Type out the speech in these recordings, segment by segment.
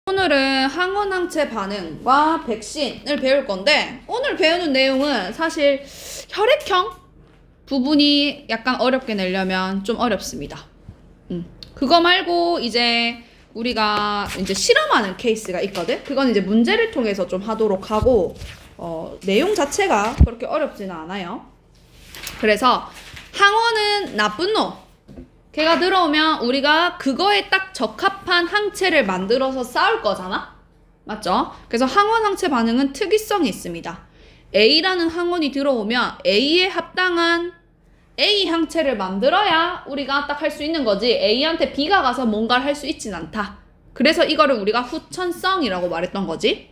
오늘은 항원항체 반응과 백신을 배울 건데 오늘 배우는 내용은 사실 혈액형 부분이 약간 어렵게 내려면 좀 어렵습니다. 그거 말고 이제 우리가 이제 실험하는 케이스가 있거든. 그건 이제 문제를 통해서 좀 하도록 하고 내용 자체가 그렇게 어렵지는 않아요. 그래서 항원은 나쁜 놈. 걔가 들어오면 우리가 그거에 딱 적합한 항체를 만들어서 싸울 거잖아? 맞죠? 그래서 항원 항체 반응은 특이성이 있습니다. A라는 항원이 들어오면 A에 합당한 A 항체를 만들어야 우리가 딱 할 수 있는 거지. A한테 B가 가서 뭔가를 할 수 있진 않다. 그래서 이거를 우리가 후천성이라고 말했던 거지.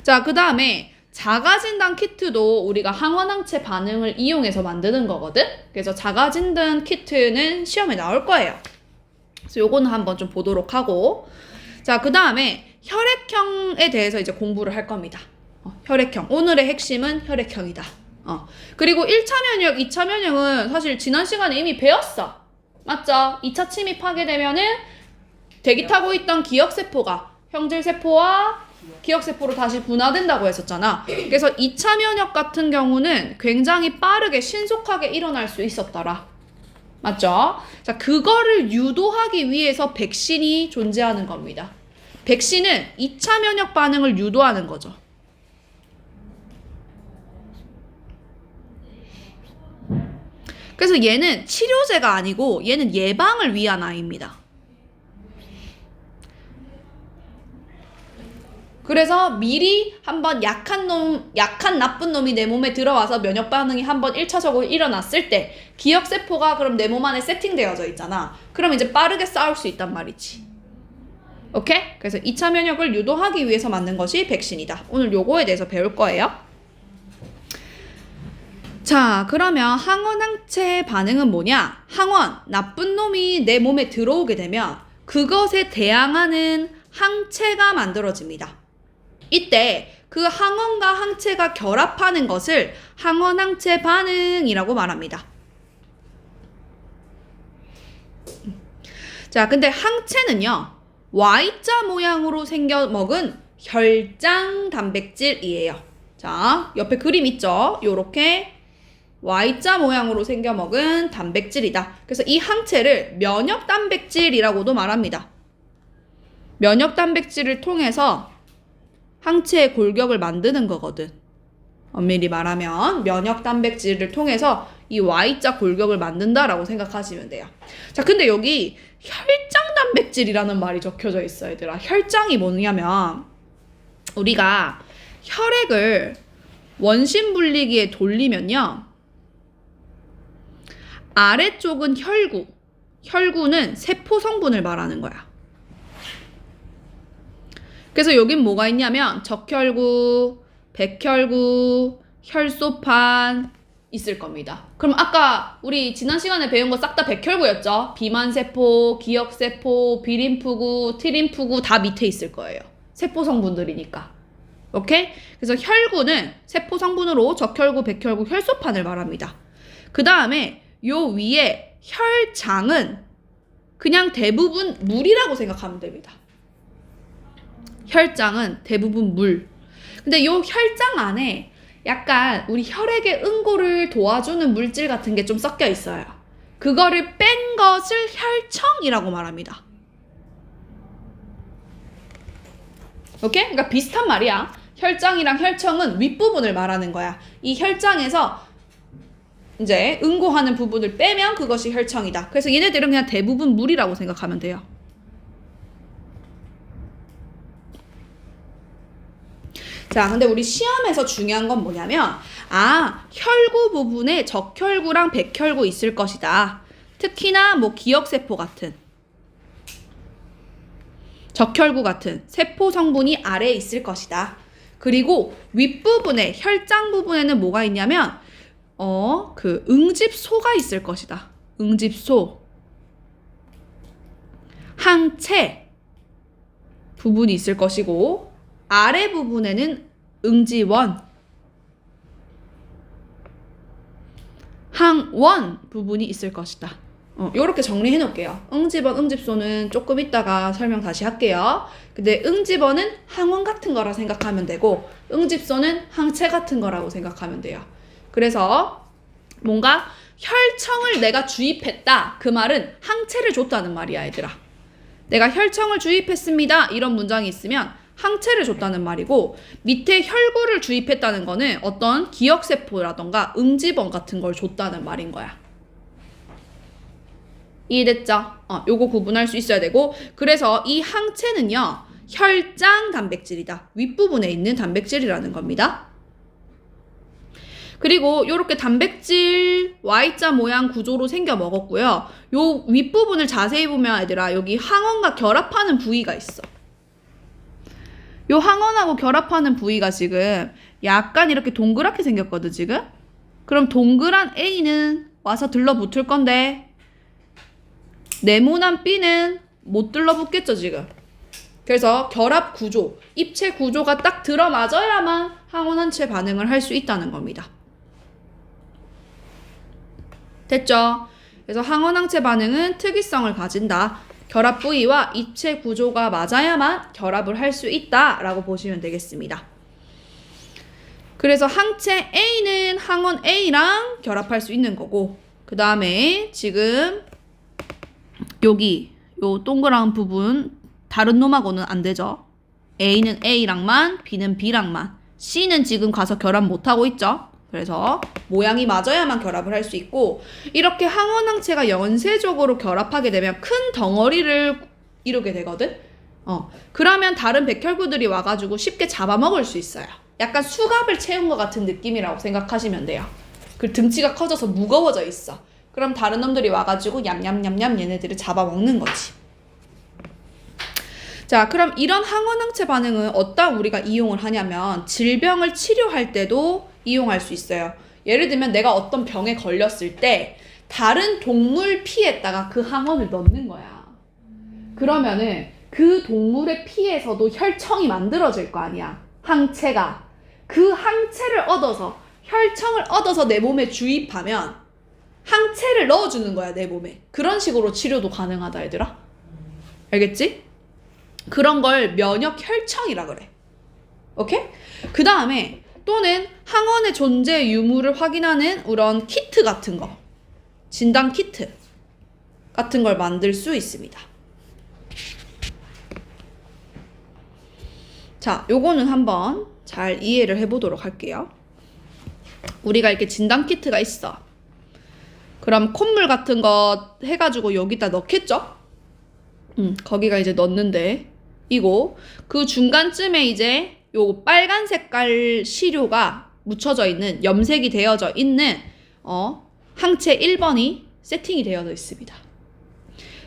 자, 그 다음에 자가진단 키트도 우리가 항원항체 반응을 이용해서 만드는 거거든? 그래서 자가진단 키트는 시험에 나올 거예요. 그래서 요거는 한번 좀 보도록 하고. 자, 그 다음에 혈액형에 대해서 이제 공부를 할 겁니다. 혈액형. 오늘의 핵심은 혈액형이다. 그리고 1차 면역, 2차 면역은 사실 지난 시간에 이미 배웠어. 맞죠? 2차 침입하게 되면은 대기 타고 있던 기억세포가 형질세포와 기억세포로 다시 분화된다고 했었잖아. 그래서 2차 면역 같은 경우는 굉장히 빠르게 신속하게 일어날 수 있었더라. 맞죠? 자, 그거를 유도하기 위해서 백신이 존재하는 겁니다. 백신은 2차 면역 반응을 유도하는 거죠. 그래서 얘는 치료제가 아니고 얘는 예방을 위한 아이입니다. 그래서 미리 한번 약한 나쁜 놈이 내 몸에 들어와서 면역 반응이 한번 1차적으로 일어났을 때 기억세포가 그럼 내 몸 안에 세팅되어져 있잖아. 그럼 이제 빠르게 싸울 수 있단 말이지. 오케이? 그래서 2차 면역을 유도하기 위해서 만든 것이 백신이다. 오늘 요거에 대해서 배울 거예요. 자, 그러면 항원항체 반응은 뭐냐? 항원, 나쁜 놈이 내 몸에 들어오게 되면 그것에 대항하는 항체가 만들어집니다. 이때 그 항원과 항체가 결합하는 것을 항원항체 반응이라고 말합니다. 자, 근데 항체는요, Y자 모양으로 생겨 먹은 혈장 단백질이에요. 자, 옆에 그림 있죠? 요렇게 Y자 모양으로 생겨 먹은 단백질이다. 그래서 이 항체를 면역 단백질이라고도 말합니다. 면역 단백질을 통해서 항체의 골격을 만드는 거거든. 엄밀히 말하면 면역 단백질을 통해서 이 Y자 골격을 만든다라고 생각하시면 돼요. 자, 근데 여기 혈장 단백질이라는 말이 적혀져 있어, 얘들아. 혈장이 뭐냐면 우리가 혈액을 원심 분리기에 돌리면요, 아래쪽은 혈구, 혈구는 세포 성분을 말하는 거야. 그래서 여긴 뭐가 있냐면 적혈구, 백혈구, 혈소판 있을 겁니다. 그럼 아까 우리 지난 시간에 배운 거 싹 다 백혈구였죠? 비만세포, 기억세포, 비림프구, 트림프구 다 밑에 있을 거예요. 세포 성분들이니까. 오케이? 그래서 혈구는 세포 성분으로 적혈구, 백혈구, 혈소판을 말합니다. 그 다음에 요 위에 혈장은 그냥 대부분 물이라고 생각하면 됩니다. 혈장은 대부분 물. 근데 요 혈장 안에 약간 우리 혈액의 응고를 도와주는 물질 같은 게 좀 섞여 있어요. 그거를 뺀 것을 혈청이라고 말합니다. 오케이? 그러니까 비슷한 말이야. 혈장이랑 혈청은 윗부분을 말하는 거야. 이 혈장에서 이제 응고하는 부분을 빼면 그것이 혈청이다. 그래서 얘네들은 그냥 대부분 물이라고 생각하면 돼요. 자, 근데 우리 시험에서 중요한 건 뭐냐면 혈구 부분에 적혈구랑 백혈구 있을 것이다. 특히나 뭐 기억세포 같은 적혈구 같은 세포 성분이 아래에 있을 것이다. 그리고 윗부분에 혈장 부분에는 뭐가 있냐면 그 응집소가 있을 것이다. 응집소, 항체 부분이 있을 것이고 아래 부분에는 응지원, 항원 부분이 있을 것이다. 요렇게 정리해 놓을게요. 응집원, 응집소는 조금 이따가 설명 다시 할게요. 근데 응집원은 항원 같은 거라 생각하면 되고 응집소는 항체 같은 거라고 생각하면 돼요. 그래서 뭔가 혈청을 내가 주입했다. 그 말은 항체를 줬다는 말이야, 얘들아. 내가 혈청을 주입했습니다. 이런 문장이 있으면 항체를 줬다는 말이고, 밑에 혈구를 주입했다는 거는 어떤 기억세포라던가 응집원 같은 걸 줬다는 말인 거야. 이해됐죠? 요거 구분할 수 있어야 되고, 그래서 이 항체는요, 혈장 단백질이다. 윗부분에 있는 단백질이라는 겁니다. 그리고 요렇게 단백질 Y자 모양 구조로 생겨 먹었고요. 요 윗부분을 자세히 보면 얘들아, 여기 항원과 결합하는 부위가 있어. 요 항원하고 결합하는 부위가 지금 약간 이렇게 동그랗게 생겼거든, 지금? 그럼 동그란 A는 와서 들러붙을 건데, 네모난 B는 못 들러붙겠죠, 지금? 그래서 결합 구조, 입체 구조가 딱 들어맞아야만 항원항체 반응을 할 수 있다는 겁니다. 됐죠? 그래서 항원항체 반응은 특이성을 가진다. 결합 부위와 입체 구조가 맞아야만 결합을 할 수 있다라고 보시면 되겠습니다. 그래서 항체 A는 항원 A랑 결합할 수 있는 거고, 그 다음에 지금 여기 요 동그란 부분 다른 놈하고는 안 되죠. A는 A랑만, B는 B랑만, C는 지금 가서 결합 못하고 있죠. 그래서 모양이 맞아야만 결합을 할 수 있고, 이렇게 항원항체가 연쇄적으로 결합하게 되면 큰 덩어리를 이루게 되거든. 그러면 다른 백혈구들이 와가지고 쉽게 잡아먹을 수 있어요. 약간 수갑을 채운 것 같은 느낌이라고 생각하시면 돼요. 그 등치가 커져서 무거워져 있어. 그럼 다른 놈들이 와가지고 냠냠냠냠 얘네들을 잡아먹는 거지. 자, 그럼 이런 항원항체 반응은 어디다 우리가 이용을 하냐면 질병을 치료할 때도 이용할 수 있어요. 예를 들면 내가 어떤 병에 걸렸을 때 다른 동물 피에다가 그 항원을 넣는 거야. 그러면은 그 동물의 피에서도 혈청이 만들어질 거 아니야. 항체가. 그 항체를 얻어서, 혈청을 얻어서 내 몸에 주입하면 항체를 넣어주는 거야, 내 몸에. 그런 식으로 치료도 가능하다, 얘들아. 알겠지? 그런 걸 면역 혈청이라 그래. 오케이? 그 다음에 또는 항원의 존재 유무를 확인하는 그런 키트 같은 거, 진단 키트 같은 걸 만들 수 있습니다. 자, 요거는 한번 잘 이해를 해보도록 할게요. 우리가 이렇게 진단 키트가 있어. 그럼 콧물 같은 거 해가지고 여기다 넣겠죠? 거기가 이제 넣는데, 이거 그 중간쯤에 이제 요 빨간 색깔 시료가 묻혀져 있는, 염색이 되어져 있는 항체 1번이 세팅이 되어져 있습니다.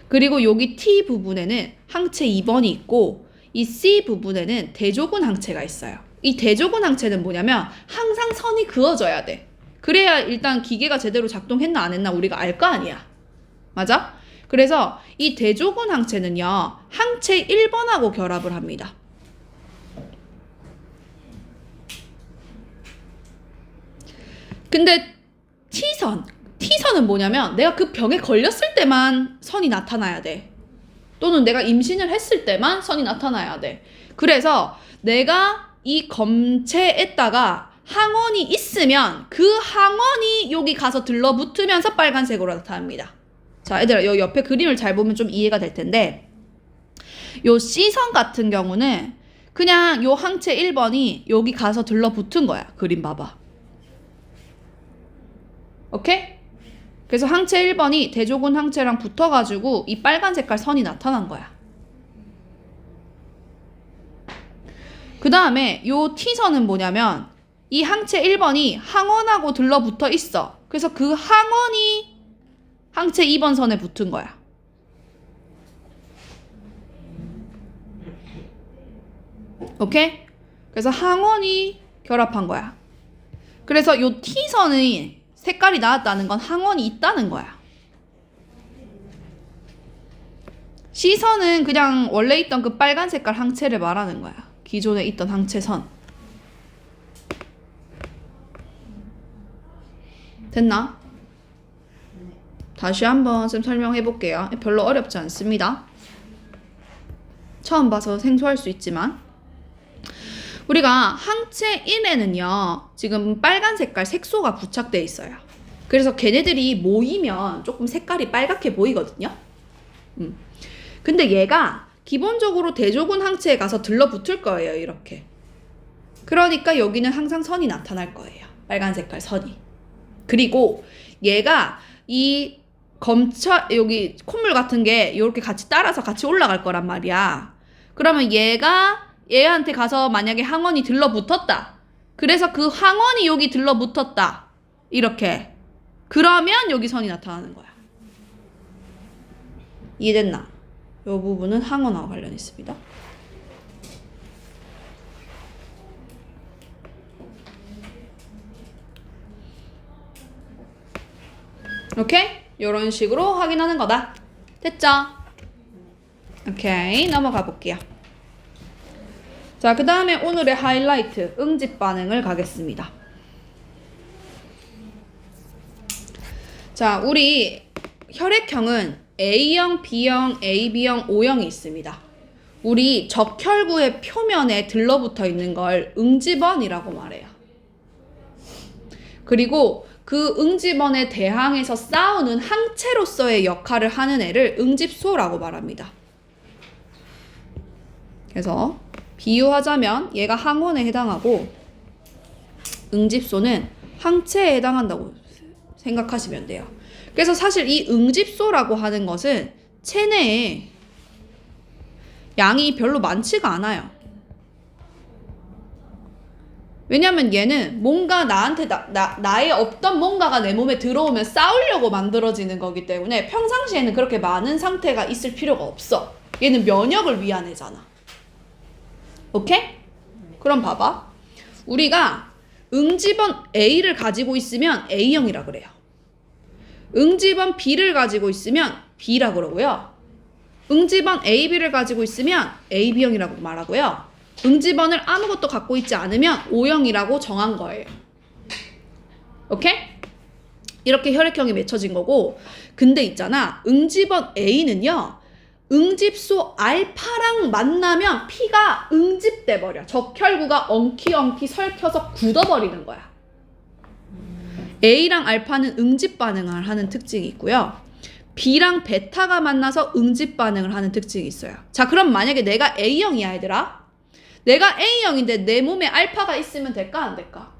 그리고 여기 T 부분에는 항체 2번이 있고, 이 C 부분에는 대조군 항체가 있어요. 이 대조군 항체는 뭐냐면 항상 선이 그어져야 돼. 그래야 일단 기계가 제대로 작동했나 안 했나 우리가 알 거 아니야. 맞아? 그래서 이 대조군 항체는요, 항체 1번하고 결합을 합니다. 근데 T선은 뭐냐면 내가 그 병에 걸렸을 때만 선이 나타나야 돼. 또는 내가 임신을 했을 때만 선이 나타나야 돼. 그래서 내가 이 검체에다가 항원이 있으면 그 항원이 여기 가서 들러붙으면서 빨간색으로 나타납니다. 자, 얘들아, 요 옆에 그림을 잘 보면 좀 이해가 될 텐데, 요 C선 같은 경우는 그냥 요 항체 1번이 여기 가서 들러붙은 거야. 그림 봐봐. 오케이? 그래서 항체 1번이 대조군 항체랑 붙어가지고 이 빨간 색깔 선이 나타난 거야. 그 다음에 요 T선은 뭐냐면 이 항체 1번이 항원하고 들러붙어 있어. 그래서 그 항원이 항체 2번 선에 붙은 거야. 오케이? 그래서 항원이 결합한 거야. 그래서 요 T선이 색깔이 나왔다는 건 항원이 있다는 거야. C선은 그냥 원래 있던 그 빨간 색깔 항체를 말하는 거야. 기존에 있던 항체선. 됐나? 다시 한번 좀 설명해 볼게요. 별로 어렵지 않습니다. 처음 봐서 생소할 수 있지만 우리가 항체 1에는요 지금 빨간 색깔 색소가 부착돼 있어요. 그래서 걔네들이 모이면 조금 색깔이 빨갛게 보이거든요. 근데 얘가 기본적으로 대조군 항체에 가서 들러붙을 거예요. 이렇게. 그러니까 여기는 항상 선이 나타날 거예요. 빨간 색깔 선이. 그리고 얘가 이 여기 콧물 같은 게 이렇게 같이 따라서 같이 올라갈 거란 말이야. 그러면 얘한테 가서 만약에 항원이 들러붙었다. 그래서 그 항원이 여기 들러붙었다. 이렇게. 그러면 여기 선이 나타나는 거야. 이해됐나? 이 부분은 항원화와 관련 있습니다. 오케이? 이런 식으로 확인하는 거다. 됐죠? 오케이, 넘어가 볼게요. 자, 그 다음에 오늘의 하이라이트 응집 반응을 가겠습니다. 자, 우리 혈액형은 A형, B형, AB형, O형이 있습니다. 우리 적혈구의 표면에 들러붙어 있는 걸 응집원이라고 말해요. 그리고 그 응집원에 대항해서 싸우는 항체로서의 역할을 하는 애를 응집소라고 말합니다. 그래서 비유하자면 얘가 항원에 해당하고 응집소는 항체에 해당한다고 생각하시면 돼요. 그래서 사실 이 응집소라고 하는 것은 체내에 양이 별로 많지가 않아요. 왜냐면 얘는 뭔가 나한테 나의 없던 뭔가가 내 몸에 들어오면 싸우려고 만들어지는 거기 때문에 평상시에는 그렇게 많은 상태가 있을 필요가 없어. 얘는 면역을 위한 애잖아. 오케이? 그럼 봐봐. 우리가 응집원 A를 가지고 있으면 A형이라 그래요. 응집원 B를 가지고 있으면 B라 그러고요. 응집원 AB를 가지고 있으면 AB형이라고 말하고요. 응집원을 아무것도 갖고 있지 않으면 O형이라고 정한 거예요. 오케이? 이렇게 혈액형이 맺혀진 거고, 근데 있잖아, 응집원 A는요 응집소 알파랑 만나면 피가 응집돼 버려. 적혈구가 엉키엉키 설켜서 굳어버리는 거야. A랑 알파는 응집 반응을 하는 특징이 있고요. B랑 베타가 만나서 응집 반응을 하는 특징이 있어요. 자, 그럼 만약에 내가 A형이야, 얘들아. 내가 A형인데 내 몸에 알파가 있으면 될까, 안 될까?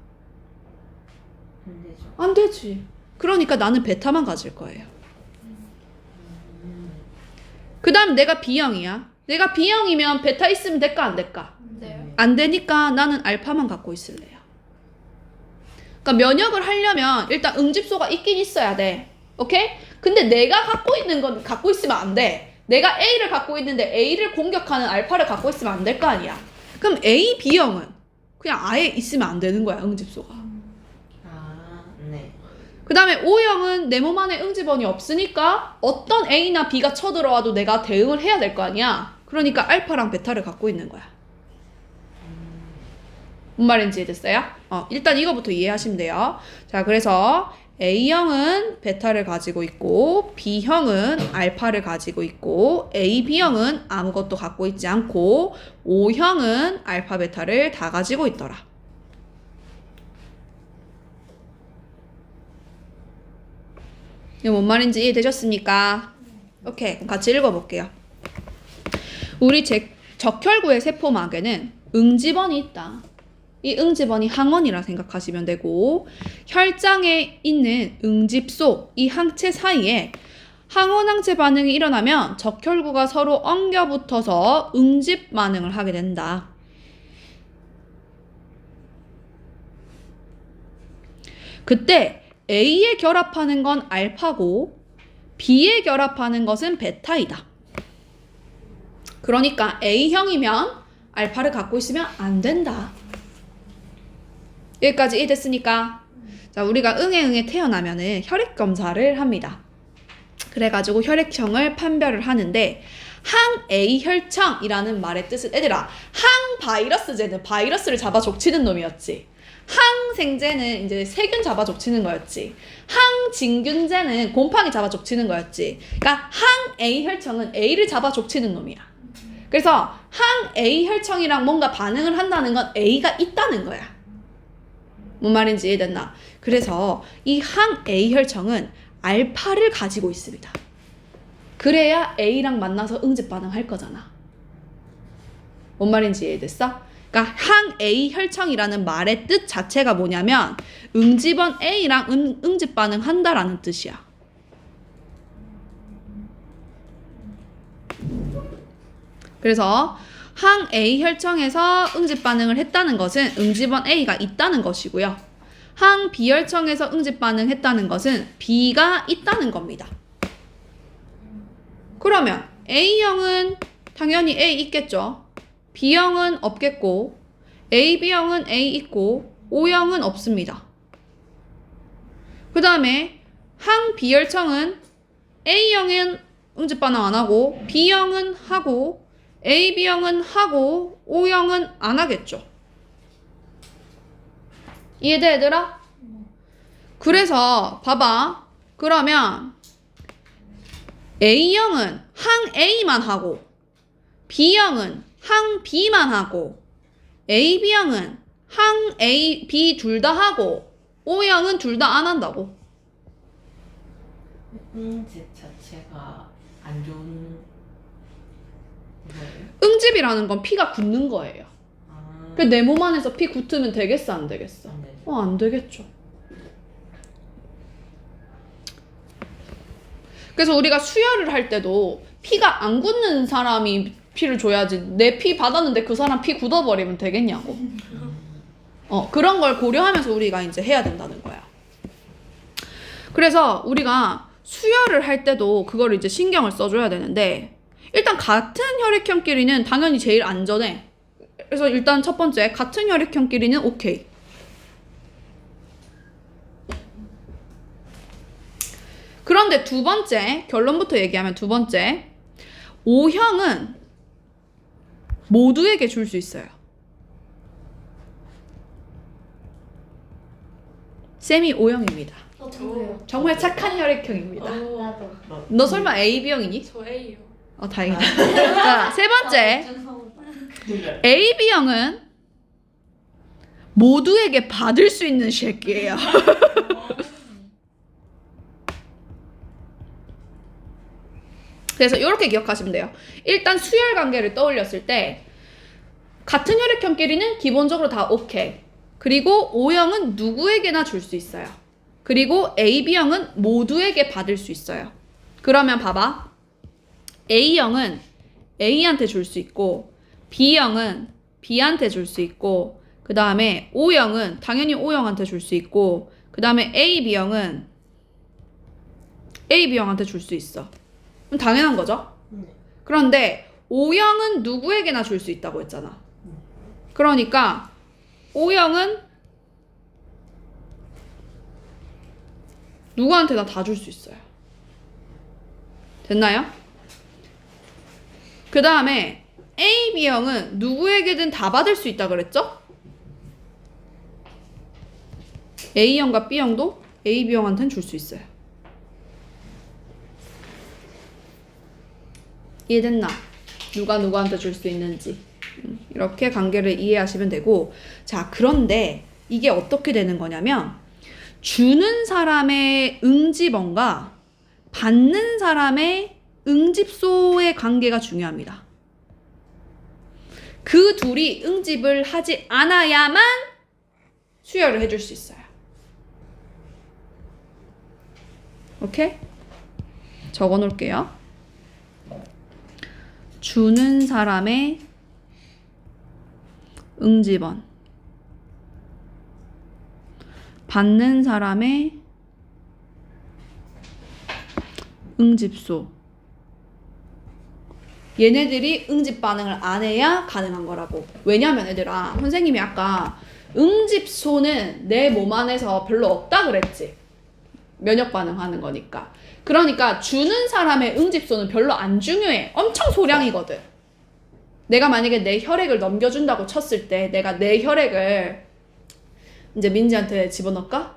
안 되죠. 안 되지. 그러니까 나는 베타만 가질 거예요. 그 다음 내가 B형이야. 내가 B형이면 베타 있으면 될까, 안 될까? 네. 안 되니까 나는 알파만 갖고 있을래요. 그러니까 면역을 하려면 일단 응집소가 있긴 있어야 돼. 오케이? 근데 내가 갖고 있는 건 갖고 있으면 안 돼. 내가 A를 갖고 있는데 A를 공격하는 알파를 갖고 있으면 안 될 거 아니야. 그럼 A, B형은 그냥 아예 있으면 안 되는 거야, 응집소가. 아, 네. 그 다음에 O형은 내 몸 안에 응집원이 없으니까 어떤 A나 B가 쳐들어와도 내가 대응을 해야 될 거 아니야. 그러니까 알파랑 베타를 갖고 있는 거야. 뭔 말인지 이해됐어요? 일단 이거부터 이해하시면 돼요. 자, 그래서 A형은 베타를 가지고 있고 B형은 알파를 가지고 있고 AB형은 아무것도 갖고 있지 않고 O형은 알파, 베타를 다 가지고 있더라. 이거 뭔 말인지 이해되셨습니까? 오케이, 그럼 같이 읽어볼게요. 우리 적혈구의 세포막에는 응집원이 있다. 이 응집원이 항원이라 생각하시면 되고, 혈장에 있는 응집소, 이 항체 사이에 항원항체 반응이 일어나면 적혈구가 서로 엉겨붙어서 응집 반응을 하게 된다. 그때 A에 결합하는 건 알파고 B에 결합하는 것은 베타이다. 그러니까 A형이면 알파를 갖고 있으면 안 된다. 여기까지 이해됐으니까, 자, 우리가 응에 태어나면은 혈액 검사를 합니다. 그래가지고 혈액형을 판별을 하는데 항A 혈청이라는 말의 뜻은 얘들아 항바이러스제는 바이러스를 잡아 족치는 놈이었지. 항생제는 이제 세균 잡아 족치는 거였지. 항진균제는 곰팡이 잡아 족치는 거였지. 그러니까 항A 혈청은 A를 잡아 족치는 놈이야. 그래서 항A 혈청이랑 뭔가 반응을 한다는 건 A가 있다는 거야. 뭔 말인지 이해됐나? 그래서 이 항A 혈청은 알파를 가지고 있습니다. 그래야 A랑 만나서 응집 반응할 거잖아. 뭔 말인지 이해됐어? 그러니까 항A 혈청이라는 말의 뜻 자체가 뭐냐면 응집원 A랑 응집 반응한다라는 뜻이야. 그래서 항A 혈청에서 응집 반응을 했다는 것은 응집원 A가 있다는 것이고요. 항B 혈청에서 응집 반응했다는 것은 B가 있다는 겁니다. 그러면 A형은 당연히 A 있겠죠. B형은 없겠고 AB형은 A 있고 O형은 없습니다. 그 다음에 항B 혈청은 A형은 응집 반응 안 하고 B형은 하고 AB형은 하고 O형은 안 하겠죠. 이해돼 얘들아? 그래서 봐봐. 그러면 A형은 항 A만 하고 B형은 항 B만 하고 AB형은 항 A, B 둘 다 하고 O형은 둘 다 안 한다고. 응집 자체가 안 좋은 거예요? 응집이라는 건 피가 굳는 거예요. 아, 내 몸 안에서 피 굳으면 되겠어 안 되겠어? 안 되죠. 안 되겠죠. 그래서 우리가 수혈을 할 때도 피가 안 굳는 사람이 피를 줘야지 내 피 받았는데 그 사람 피 굳어버리면 되겠냐고. 그런 걸 고려하면서 우리가 이제 해야 된다는 거야. 그래서 우리가 수혈을 할 때도 그거를 이제 신경을 써줘야 되는데 일단 같은 혈액형끼리는 당연히 제일 안전해. 그래서 일단 첫 번째 같은 혈액형끼리는 오케이. 그런데 두 번째 결론부터 얘기하면 두 번째 O형은 모두에게 줄 수 있어요. 쌤이 O형입니다. 저요. 정말 착한 혈액형입니다. 나도. 너 설마 AB형이니? 저 A요. 다행이다. 자, 세 번째 AB형은 모두에게 받을 수 있는 새끼예요. 그래서 이렇게 기억하시면 돼요. 일단 수혈 관계를 떠올렸을 때 같은 혈액형끼리는 기본적으로 다 오케이. 그리고 O형은 누구에게나 줄 수 있어요. 그리고 AB형은 모두에게 받을 수 있어요. 그러면 봐봐. A형은 A한테 줄 수 있고 B형은 B한테 줄 수 있고 그 다음에 O형은 당연히 O형한테 줄 수 있고 그 다음에 AB형은 AB형한테 줄 수 있어. 그럼 당연한 거죠? 네. 그런데 O형은 누구에게나 줄 수 있다고 했잖아. 그러니까 O형은 누구한테나 다 줄 수 있어요. 됐나요? 그 다음에 AB형은 누구에게든 다 받을 수 있다 그랬죠? A형과 B형도 AB형한테는 줄 수 있어요. 이해됐나? 누가 누구한테 줄 수 있는지. 이렇게 관계를 이해하시면 되고, 자, 그런데 이게 어떻게 되는 거냐면 주는 사람의 응집원과 받는 사람의 응집소의 관계가 중요합니다. 그 둘이 응집을 하지 않아야만 수혈을 해줄 수 있어요. 오케이? 적어 놓을게요. 주는 사람의 응집원, 받는 사람의 응집소. 얘네들이 응집 반응을 안 해야 가능한 거라고. 왜냐면 얘들아, 선생님이 아까 응집소는 내 몸 안에서 별로 없다 그랬지. 면역 반응하는 거니까. 그러니까 주는 사람의 응집소는 별로 안 중요해. 엄청 소량이거든. 내가 만약에 내 혈액을 넘겨준다고 쳤을 때 내가 내 혈액을 이제 민지한테 집어넣을까?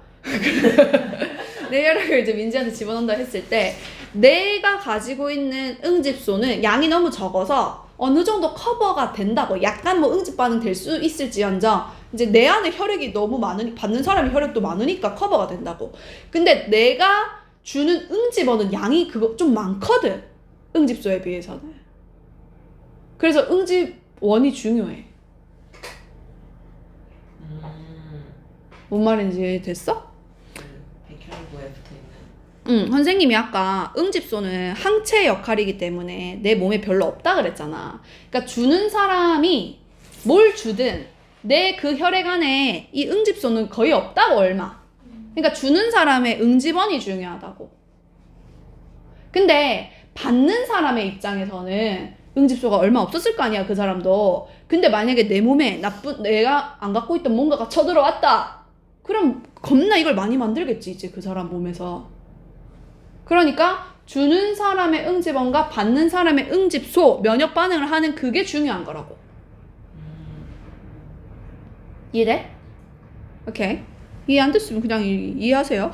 내 혈액을 이제 민지한테 집어넣는다 했을 때 내가 가지고 있는 응집소는 양이 너무 적어서 어느 정도 커버가 된다고. 약간 뭐 응집 반응 될 수 있을지언정 이제 내 안에 혈액이 너무 많으니 받는 사람이 혈액도 많으니까 커버가 된다고. 근데 내가 주는 응집원은 양이 그거 좀 많거든. 응집소에 비해서는. 그래서 응집원이 중요해. 뭔 말인지 됐어? 백혈구에 붙어있는. 선생님이 아까 응집소는 항체 역할이기 때문에 내 몸에 별로 없다 그랬잖아. 그러니까 주는 사람이 뭘 주든 내 그 혈액 안에 이 응집소는 거의 없다고 얼마. 그러니까 주는 사람의 응집원이 중요하다고. 근데 받는 사람의 입장에서는 응집소가 얼마 없었을 거 아니야, 그 사람도. 근데 만약에 내 몸에 내가 안 갖고 있던 뭔가가 쳐들어왔다. 그럼 겁나 이걸 많이 만들겠지, 이제 그 사람 몸에서. 그러니까 주는 사람의 응집원과 받는 사람의 응집소, 면역 반응을 하는 그게 중요한 거라고. 이해돼? 오케이. 이해 안 됐으면 그냥 이해하세요.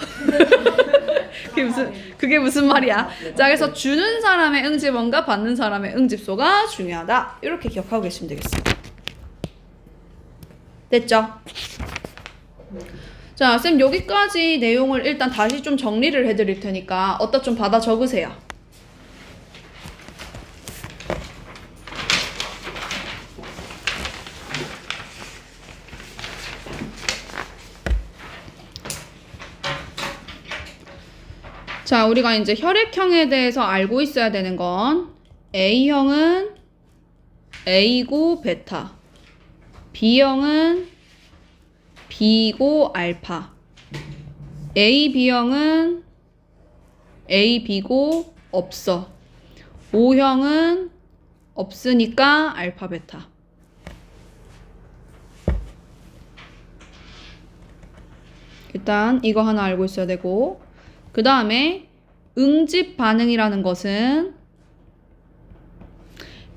그게 무슨 말이야? 자, 그래서 주는 사람의 응집원과 받는 사람의 응집소가 중요하다. 이렇게 기억하고 계시면 되겠어요. 됐죠? 자, 쌤 여기까지 내용을 일단 다시 좀 정리를 해드릴 테니까 어디다 좀 받아 적으세요. 자, 우리가 이제 혈액형에 대해서 알고 있어야 되는 건 A형은 A고 베타, B형은 B고 알파, AB형은 AB고 없어, O형은 없으니까 알파 베타. 일단 이거 하나 알고 있어야 되고, 그 다음에 응집 반응이라는 것은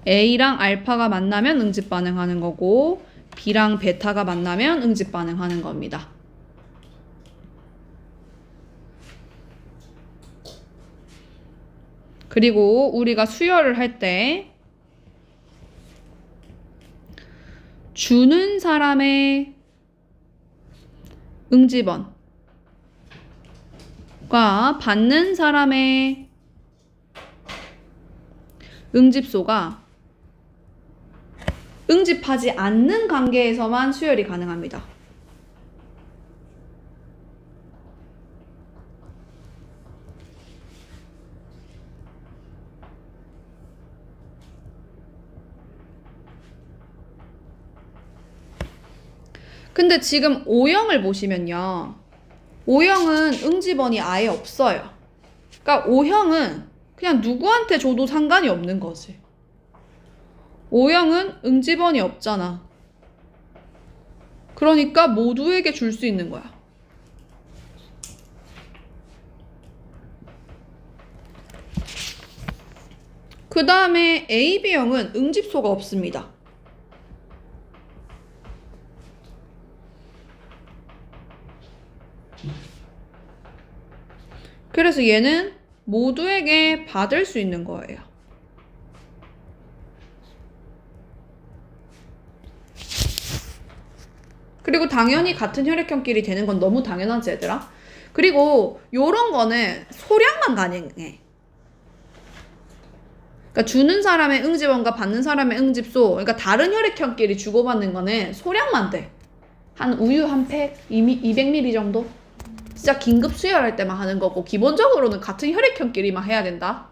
A랑 알파가 만나면 응집 반응하는 거고 B랑 베타가 만나면 응집 반응하는 겁니다. 그리고 우리가 수혈을 할 때 주는 사람의 응집원 받는 사람의 응집소가 응집하지 않는 관계에서만 수혈이 가능합니다. 근데 지금 O형을 보시면요. O형은 응집원이 아예 없어요. 그러니까 O형은 그냥 누구한테 줘도 상관이 없는 거지. O형은 응집원이 없잖아. 그러니까 모두에게 줄 수 있는 거야. 그 다음에 AB형은 응집소가 없습니다. 그래서 얘는 모두에게 받을 수 있는 거예요. 그리고 당연히 같은 혈액형끼리 되는 건 너무 당연하지, 얘들아. 그리고 요런 거는 소량만 가능해. 그러니까 주는 사람의 응집원과 받는 사람의 응집소, 그러니까 다른 혈액형끼리 주고받는 거는 소량만 돼. 한 우유 한 팩, 200ml 정도? 진짜 긴급 수혈할 때만 하는 거고 기본적으로는 같은 혈액형끼리만 해야 된다.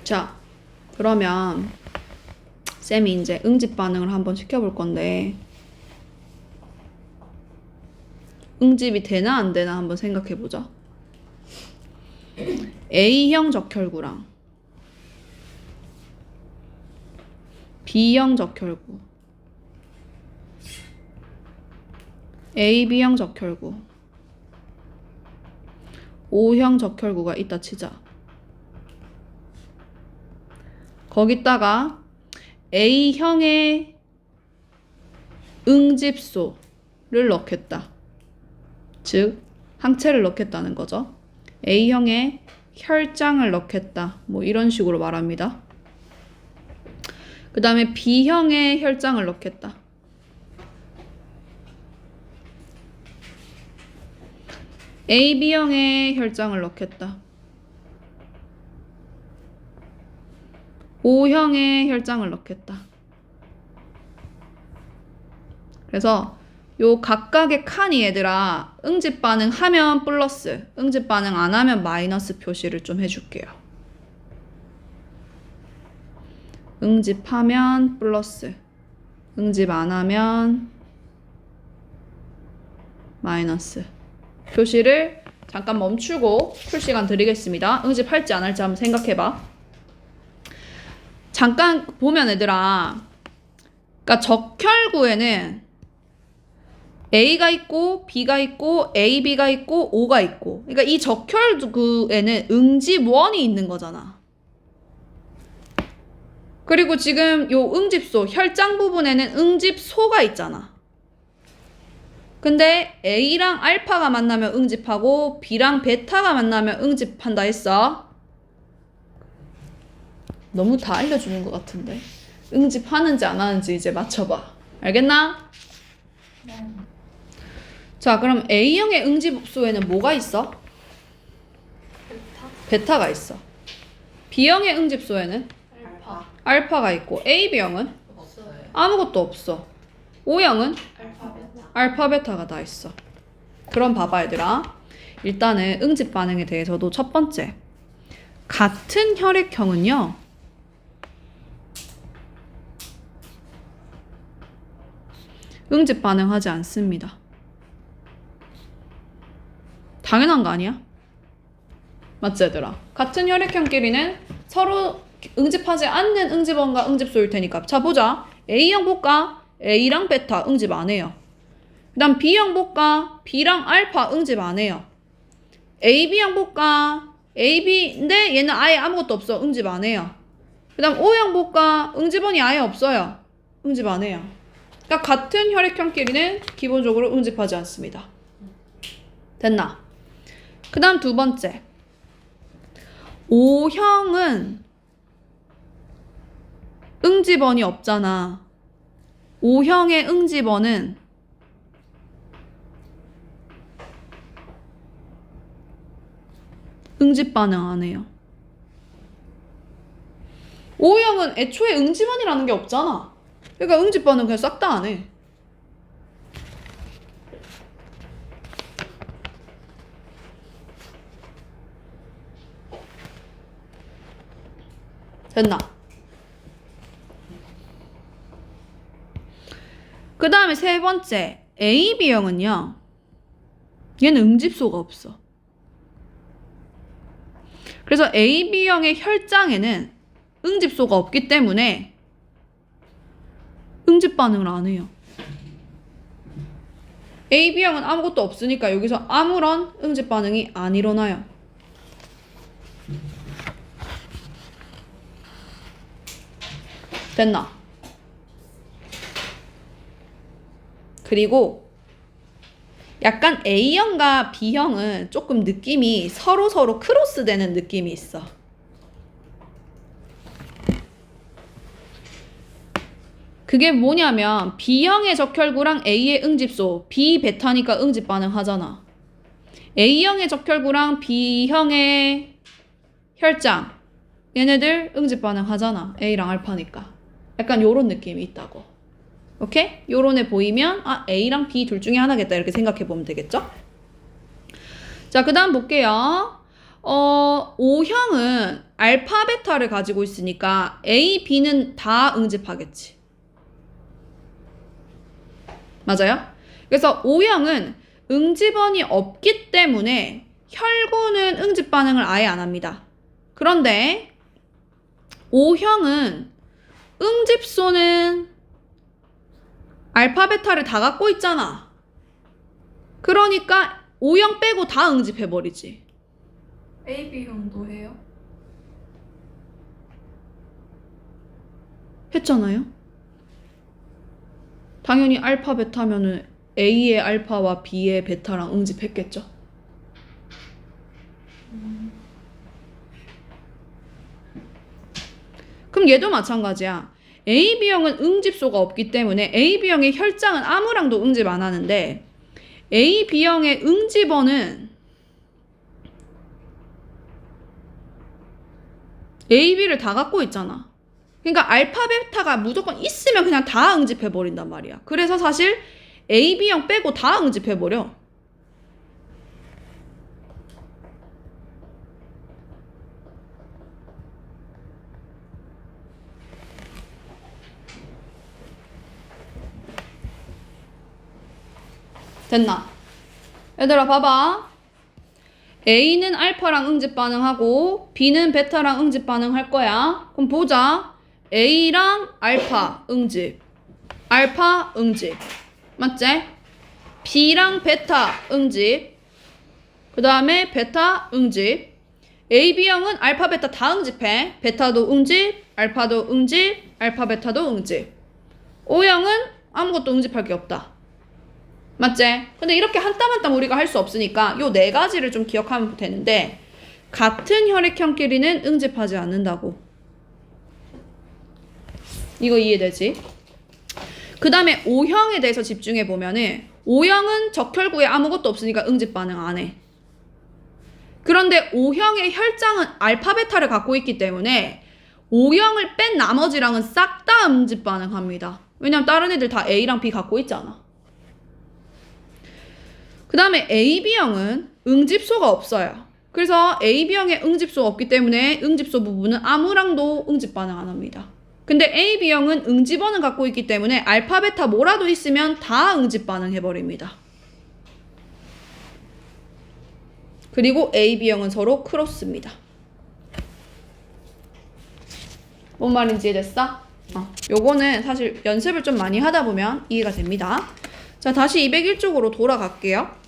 자, 그러면 쌤이 이제 응집 반응을 한번 시켜볼 건데 응집이 되나 안 되나 한번 생각해 보자. A형 적혈구랑 B형 적혈구, AB형 적혈구, O형 적혈구가 있다 치자. 거기다가 A형의 응집소를 넣겠다. 즉 항체를 넣겠다는 거죠. A형의 혈장을 넣겠다. 뭐 이런 식으로 말합니다. 그 다음에 B형의 혈장을 넣겠다. AB형의 혈장을 넣겠다. O형의 혈장을 넣겠다. 그래서 요 각각의 칸이 얘들아 응집 반응하면 플러스, 응집 반응 안 하면 마이너스 표시를 좀 해줄게요. 응집하면 플러스, 응집 안 하면 마이너스 표시를 잠깐 멈추고 풀 시간 드리겠습니다. 응집할지 안 할지 한번 생각해봐. 잠깐 보면 얘들아, 그러니까 적혈구에는 A가 있고 B가 있고 AB가 있고 O가 있고, 그러니까 이 적혈구에는 응집원이 있는 거잖아. 그리고 지금 요 응집소, 혈장 부분에는 응집소가 있잖아. 근데 A랑 알파가 만나면 응집하고 B랑 베타가 만나면 응집한다 했어. 너무 다 알려주는 것 같은데. 응집하는지 안 하는지 이제 맞춰봐. 알겠나? 네. 자, 그럼 A형의 응집소에는 뭐가 있어? 베타가 있어. B형의 응집소에는 알파. 알파가 있고, AB형은 없어요. 아무것도 없어. O형은 알파 베타. 알파, 베타가 다 있어. 그럼 봐봐 얘들아. 일단은 응집 반응에 대해서도 첫 번째, 같은 혈액형은요 응집 반응하지 않습니다. 당연한 거 아니야? 맞지 얘들아? 같은 혈액형끼리는 서로 응집하지 않는 응집원과 응집소일 테니까. 자 보자. A형 볼까? A랑 베타 응집 안 해요. 그 다음 B형 볼까? B랑 알파 응집 안 해요. AB형 볼까? AB인데 얘는 아예 아무것도 없어. 응집 안 해요. 그 다음 O형 볼까? 응집원이 아예 없어요. 응집 안 해요. 그러니까 같은 혈액형끼리는 기본적으로 응집하지 않습니다. 됐나? 그 다음 두 번째, O형은 응집원이 없잖아. O형의 응집원은 응집 반응 안 해요. O형은 애초에 응집원이라는 게 없잖아. 그러니까 응집 반응 그냥 싹 다 안 해. 됐나? 그 다음에 세 번째, AB형은요, 얘는 응집소가 없어. 그래서 AB형의 혈장에는 응집소가 없기 때문에 응집 반응을 안 해요. AB형은 아무것도 없으니까 여기서 아무런 응집 반응이 안 일어나요. 됐나? 그리고 약간 A형과 B형은 조금 느낌이 서로 크로스되는 느낌이 있어. 그게 뭐냐면 B형의 적혈구랑 A의 응집소, B 베타니까 응집 반응하잖아. A형의 적혈구랑 B형의 혈장, 얘네들 응집 반응하잖아. A랑 알파니까. 약간 요런 느낌이 있다고. 오케이? 요런 애 보이면 아 A랑 B 둘 중에 하나겠다 이렇게 생각해 보면 되겠죠? 자, 그 다음 볼게요. O형은 알파 베타를 가지고 있으니까 A, B는 다 응집하겠지. 맞아요? 그래서 O형은 응집원이 없기 때문에 혈구는 응집 반응을 아예 안 합니다. 그런데 O형은 응집소는 알파, 베타를 다 갖고 있잖아. 그러니까 O형 빼고 다 응집해버리지. AB형도 해요? 했잖아요. 당연히 알파, 베타면은 A의 알파와 B의 베타랑 응집했겠죠. 그럼 얘도 마찬가지야. AB형은 응집소가 없기 때문에 AB형의 혈장은 아무랑도 응집 안 하는데 AB형의 응집원은 AB를 다 갖고 있잖아. 그러니까 알파, 베타가 무조건 있으면 그냥 다 응집해버린단 말이야. 그래서 사실 AB형 빼고 다 응집해버려. 됐나? 얘들아 봐봐. A는 알파랑 응집 반응하고 B는 베타랑 응집 반응할 거야. 그럼 보자. A랑 알파 응집, 알파 응집, 맞지? B랑 베타 응집, 그 다음에 베타 응집. AB형은 알파, 베타 다 응집해. 베타도 응집, 알파도 응집, 알파, 베타도 응집. O형은 아무것도 응집할 게 없다. 맞지? 근데 이렇게 한 땀 한 땀 우리가 할 수 없으니까 요 네 가지를 좀 기억하면 되는데 같은 혈액형끼리는 응집하지 않는다고. 이거 이해되지? 그 다음에 O형에 대해서 집중해 보면은 O형은 적혈구에 아무것도 없으니까 응집 반응 안 해. 그런데 O형의 혈장은 알파, 베타를 갖고 있기 때문에 O형을 뺀 나머지랑은 싹 다 응집 반응합니다. 왜냐면 다른 애들 다 A랑 B 갖고 있잖아. 그 다음에 AB형은 응집소가 없어요. 그래서 AB형에 응집소가 없기 때문에 응집소 부분은 아무랑도 응집 반응 안 합니다. 근데 AB형은 응집원을 갖고 있기 때문에 알파, 베타 뭐라도 있으면 다 응집 반응해버립니다. 그리고 AB형은 서로 크로스입니다. 뭔 말인지 이해됐어? 요거는 사실 연습을 좀 많이 하다 보면 이해가 됩니다. 자, 다시 201쪽으로 돌아갈게요.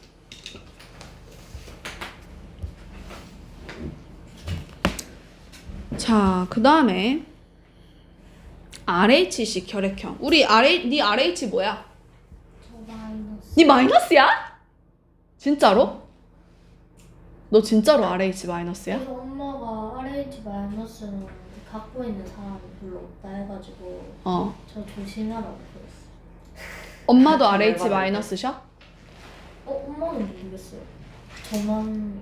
자, 그 다음에 RH식 혈액형. 우리 네 RH 뭐야? 저 마이너스. 네 마이너스야? 진짜로? 너 진짜로 RH 마이너스야? 그래서 엄마가 RH 마이너스는 갖고 있는 사람이 별로 없다 해가지고 저 조심하라고 그랬어요. 엄마도 RH 마이너스셔? 엄마는 모르겠어요. 저만.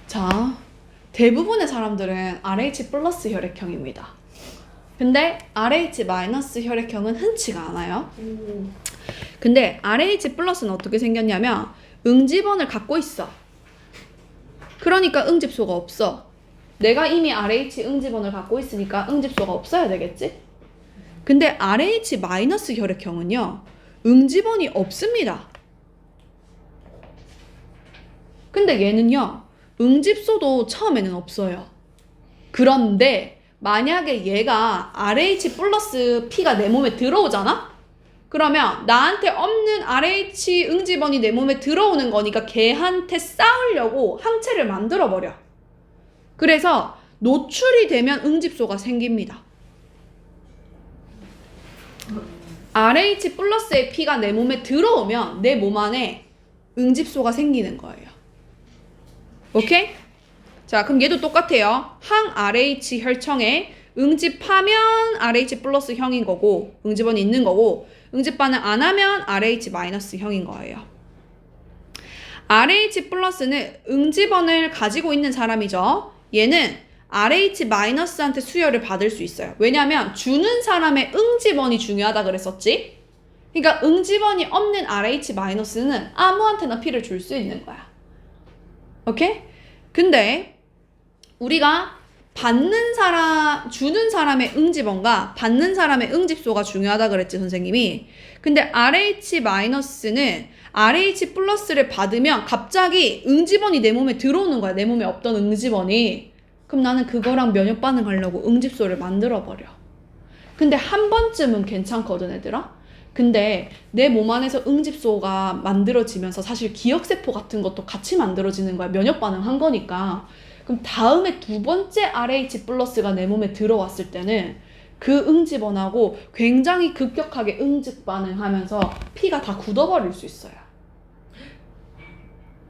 자, 대부분의 사람들은 RH 플러스 혈액형입니다. 근데 RH 마이너스 혈액형은 흔치가 않아요. 근데 RH 플러스는 어떻게 생겼냐면 응집원을 갖고 있어. 그러니까 응집소가 없어. 내가 이미 RH 응집원을 갖고 있으니까 응집소가 없어야 되겠지? 근데 RH 마이너스 혈액형은요, 응집원이 없습니다. 근데 얘는요, 응집소도 처음에는 없어요. 그런데 만약에 얘가 RH 플러스 P가 내 몸에 들어오잖아? 그러면 나한테 없는 RH 응집원이 내 몸에 들어오는 거니까 걔한테 싸우려고 항체를 만들어버려. 그래서 노출이 되면 응집소가 생깁니다. RH 플러스의 P가 내 몸에 들어오면 내 몸 안에 응집소가 생기는 거예요. 오케이? 자, 그럼 얘도 똑같아요. 항 RH 혈청에 응집하면 RH 플러스 형인 거고, 응집원이 있는 거고, 응집 반응 안 하면 RH 마이너스 형인 거예요. RH 플러스는 응집원을 가지고 있는 사람이죠. 얘는 RH 마이너스한테 수혈을 받을 수 있어요. 왜냐면 주는 사람의 응집원이 중요하다 그랬었지? 그러니까 응집원이 없는 RH 마이너스는 아무한테나 피를 줄 수 있는 거야. 오케이? 근데 우리가 주는 사람의 응집원과 받는 사람의 응집소가 중요하다 그랬지, 선생님이. 근데 RH-는 RH 플러스를 받으면 갑자기 응집원이 내 몸에 들어오는 거야. 내 몸에 없던 응집원이. 그럼 나는 그거랑 면역 반응하려고 응집소를 만들어버려. 근데 한 번쯤은 괜찮거든, 얘들아. 근데 내 몸 안에서 응집소가 만들어지면서 사실 기억세포 같은 것도 같이 만들어지는 거야. 면역 반응한 거니까. 그럼 다음에 두 번째 RH 플러스가 내 몸에 들어왔을 때는 그 응집원하고 굉장히 급격하게 응집 반응하면서 피가 다 굳어버릴 수 있어요.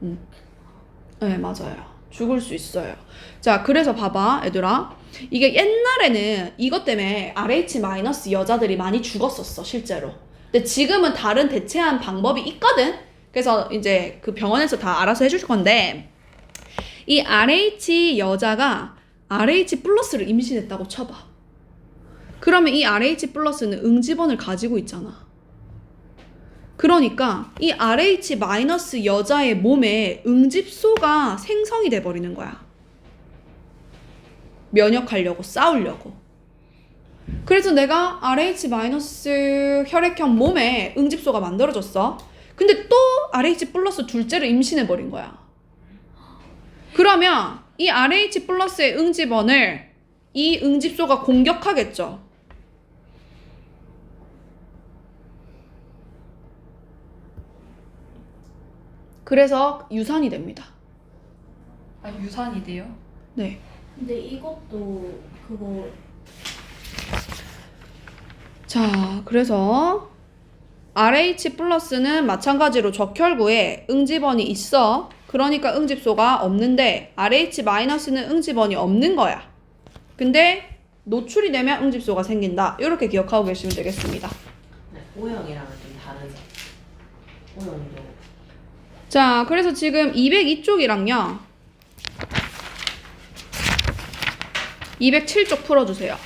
네, 맞아요. 죽을 수 있어요. 자, 그래서 봐봐, 얘들아. 이게 옛날에는 이것 때문에 RH- 여자들이 많이 죽었었어, 실제로. 근데 지금은 다른 대체한 방법이 있거든? 그래서 이제 그 병원에서 다 알아서 해줄 건데, 이 RH 여자가 RH 플러스를 임신했다고 쳐봐. 그러면 이 RH 플러스는 응집원을 가지고 있잖아. 그러니까 이 RH- 여자의 몸에 응집소가 생성이 돼버리는 거야. 면역하려고, 싸우려고. 그래서 내가 RH- 혈액형 몸에 응집소가 만들어졌어. 근데 또 RH 플러스 둘째를 임신해버린 거야. 그러면 이 RH 플러스의 응집원을 이 응집소가 공격하겠죠. 그래서 유산이 됩니다. 아, 유산이 돼요? 네. 근데 이것도 그거 자, 그래서 RH 플러스는 마찬가지로 적혈구에 응집원이 있어. 그러니까 응집소가 없는데 RH-는 응집원이 없는 거야. 근데 노출이 되면 응집소가 생긴다. 이렇게 기억하고 계시면 되겠습니다. 네, O형이랑은 좀 다르죠. O형도. 자, 그래서 지금 202쪽이랑요. 207쪽 풀어주세요.